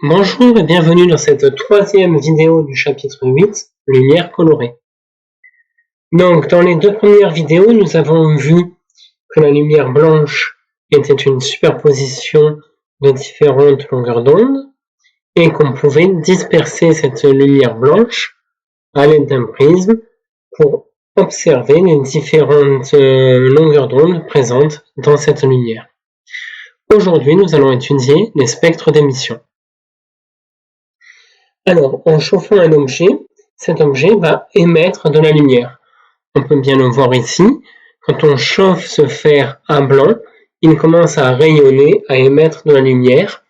Bonjour et bienvenue dans cette troisième vidéo du chapitre 8, lumière colorée. Donc, dans les deux premières vidéos, nous avons vu que la lumière blanche était une superposition de différentes longueurs d'onde et qu'on pouvait disperser cette lumière blanche à l'aide d'un prisme pour observer les différentes longueurs d'onde présentes dans cette lumière. Aujourd'hui, nous allons étudier les spectres d'émission. Alors, en chauffant un objet, cet objet va émettre de la lumière. On peut bien le voir ici. Quand on chauffe ce fer à blanc, il commence à rayonner, à émettre de la lumière,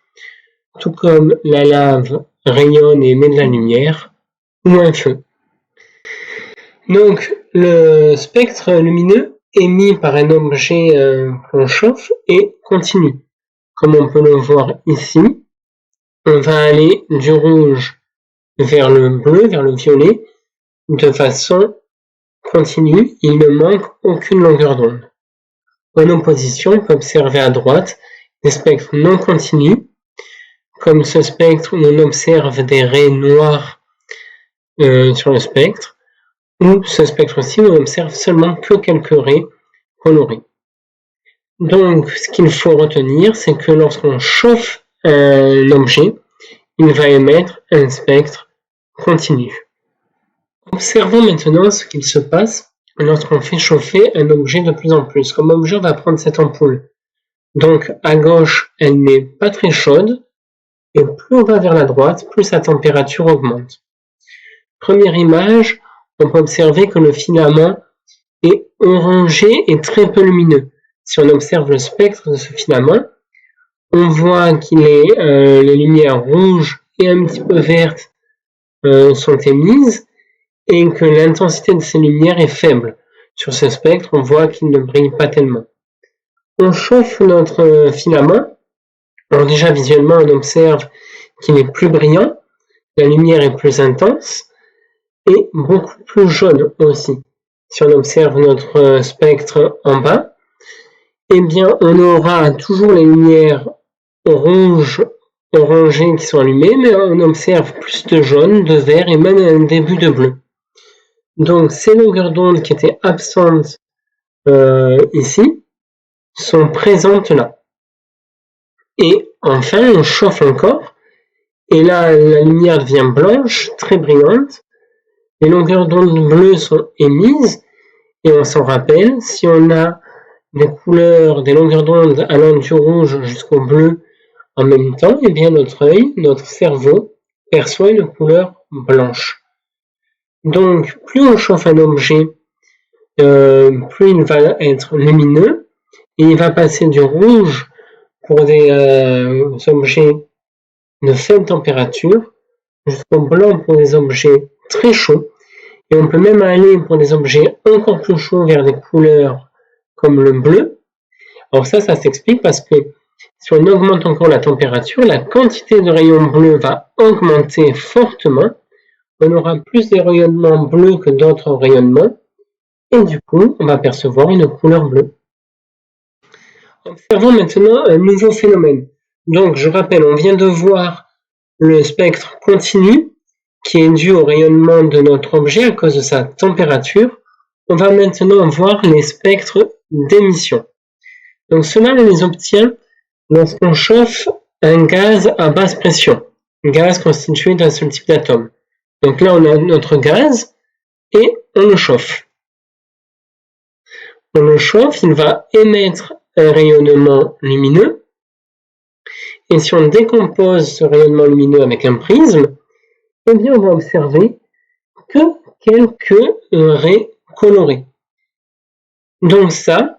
tout comme la lave rayonne et émet de la lumière, ou un feu. Donc, le spectre lumineux émis par un objet qu'on chauffe est continu. Comme on peut le voir ici, on va aller du rouge vers le bleu, vers le violet, de façon continue, il ne manque aucune longueur d'onde. En opposition, on peut observer à droite des spectres non continus, comme ce spectre où on observe des raies noires sur le spectre, ou ce spectre-ci où on observe seulement que quelques raies colorées. Donc, ce qu'il faut retenir, c'est que lorsqu'on chauffe un objet, il va émettre un spectre continu. Observons maintenant ce qu'il se passe lorsqu'on fait chauffer un objet de plus en plus. Comme objet, on va prendre cette ampoule. Donc, à gauche, elle n'est pas très chaude, et plus on va vers la droite, plus sa température augmente. Première image, on peut observer que le filament est orangé et très peu lumineux. Si on observe le spectre de ce filament, on voit qu'il est les lumières rouges et un petit peu vertes sont émises et que l'intensité de ces lumières est faible. Sur ce spectre, on voit qu'il ne brille pas tellement. On chauffe notre filament. Alors déjà, visuellement, on observe qu'il est plus brillant, la lumière est plus intense et beaucoup plus jaune aussi. Si on observe notre spectre en bas, eh bien, on aura toujours les lumières rouges, orangées qui sont allumées, mais on observe plus de jaune, de vert et même un début de bleu. Donc, ces longueurs d'onde qui étaient absentes ici sont présentes là. Et enfin, on chauffe encore. Et là, la lumière devient blanche, très brillante. Les longueurs d'onde bleues sont émises. Et on s'en rappelle, si on a des couleurs, des longueurs d'onde allant du rouge jusqu'au bleu en même temps, eh bien notre œil, notre cerveau perçoit une couleur blanche. Donc, plus on chauffe un objet, plus il va être lumineux et il va passer du rouge pour des objets de faible température jusqu'au blanc pour des objets très chauds. Et on peut même aller pour des objets encore plus chauds vers des couleurs comme le bleu. Alors ça s'explique parce que si on augmente encore la température, la quantité de rayons bleus va augmenter fortement. On aura plus de rayonnements bleus que d'autres rayonnements. Et du coup, on va percevoir une couleur bleue. Observons maintenant un nouveau phénomène. Donc, je rappelle, on vient de voir le spectre continu qui est dû au rayonnement de notre objet à cause de sa température. On va maintenant voir les spectres d'émission. Donc, cela, on les obtient lorsqu'on chauffe un gaz à basse pression, un gaz constitué d'un seul type d'atome. Donc là, on a notre gaz et on le chauffe. On le chauffe, il va émettre un rayonnement lumineux. Et si on décompose ce rayonnement lumineux avec un prisme, eh bien on va observer que quelques raies colorées. Donc ça,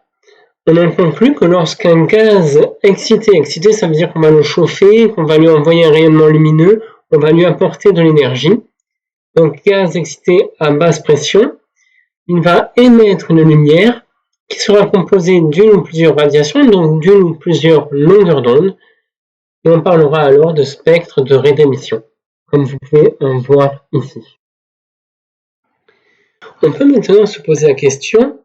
on en conclut que lorsqu'un gaz excité ça veut dire qu'on va le chauffer, qu'on va lui envoyer un rayonnement lumineux, on va lui apporter de l'énergie. Donc gaz excité à basse pression, il va émettre une lumière qui sera composée d'une ou plusieurs radiations, donc d'une ou plusieurs longueurs d'onde, et on parlera alors de spectre de raies d'émission, comme vous pouvez en voir ici. On peut maintenant se poser la question,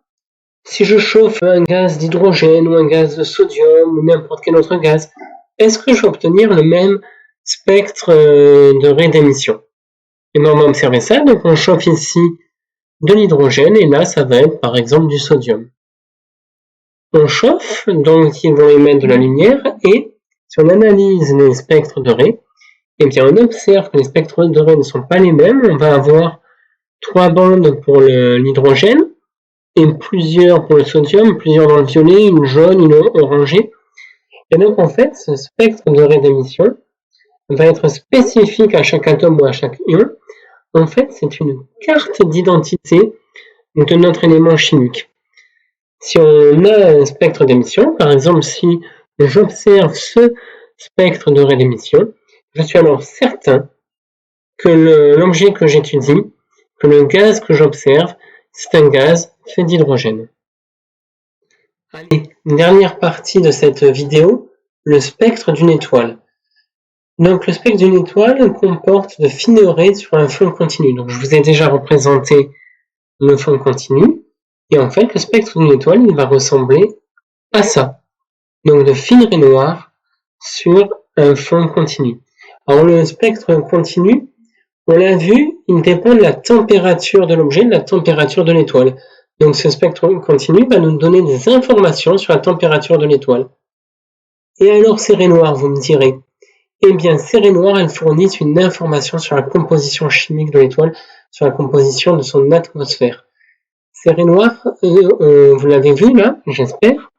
si je chauffe un gaz d'hydrogène ou un gaz de sodium ou n'importe quel autre gaz, est-ce que je vais obtenir le même spectre de raies d'émission. Et ben, on va observer ça, donc on chauffe ici de l'hydrogène, et là ça va être par exemple du sodium. On chauffe, donc ils vont émettre de la lumière, et si on analyse les spectres de raies, eh bien on observe que les spectres de raies ne sont pas les mêmes. On va avoir 3 bandes pour l'hydrogène, et plusieurs pour le sodium, plusieurs dans le violet, une jaune, une orangée. Et donc en fait, ce spectre de raies d'émission va être spécifique à chaque atome ou à chaque ion. En fait, c'est une carte d'identité de notre élément chimique. Si on a un spectre d'émission, par exemple, si j'observe ce spectre de raies d'émission, je suis alors certain que l'objet que j'étudie, que le gaz que j'observe, c'est un gaz fait d'hydrogène. Allez, dernière partie de cette vidéo, le spectre d'une étoile. Donc le spectre d'une étoile comporte de fines raies sur un fond continu. Donc je vous ai déjà représenté le fond continu. Et en fait, le spectre d'une étoile, il va ressembler à ça. Donc de fines raies noires sur un fond continu. Alors le spectre continu, on l'a vu, il dépend de la température de l'objet, de la température de l'étoile. Donc ce spectre continu va nous donner des informations sur la température de l'étoile. Et alors ces raies noires, vous me direz, eh bien ces raies noires, elles fournissent une information sur la composition chimique de l'étoile, sur la composition de son atmosphère. Ces raies noires, vous l'avez vu là, j'espère,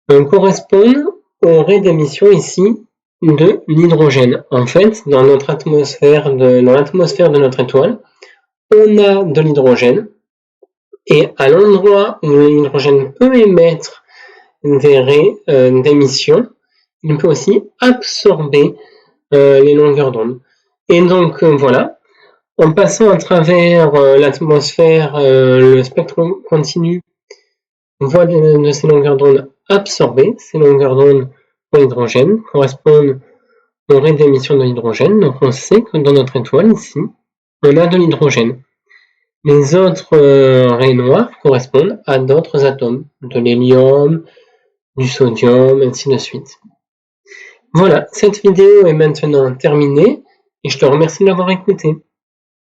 correspondent aux raies d'émission ici de l'hydrogène. En fait, dans notre atmosphère, dans l'atmosphère de notre étoile, on a de l'hydrogène, et à l'endroit où l'hydrogène peut émettre des raies d'émission, il peut aussi absorber les longueurs d'onde. Et donc voilà, en passant à travers l'atmosphère, le spectre continu voit de ces longueurs d'onde absorbées. Ces longueurs d'onde pour l'hydrogène correspondent aux raies d'émission de l'hydrogène. Donc on sait que dans notre étoile ici, on a de l'hydrogène. Les autres raies noires correspondent à d'autres atomes, de l'hélium, du sodium, ainsi de suite. Voilà, cette vidéo est maintenant terminée et je te remercie de l'avoir écoutée.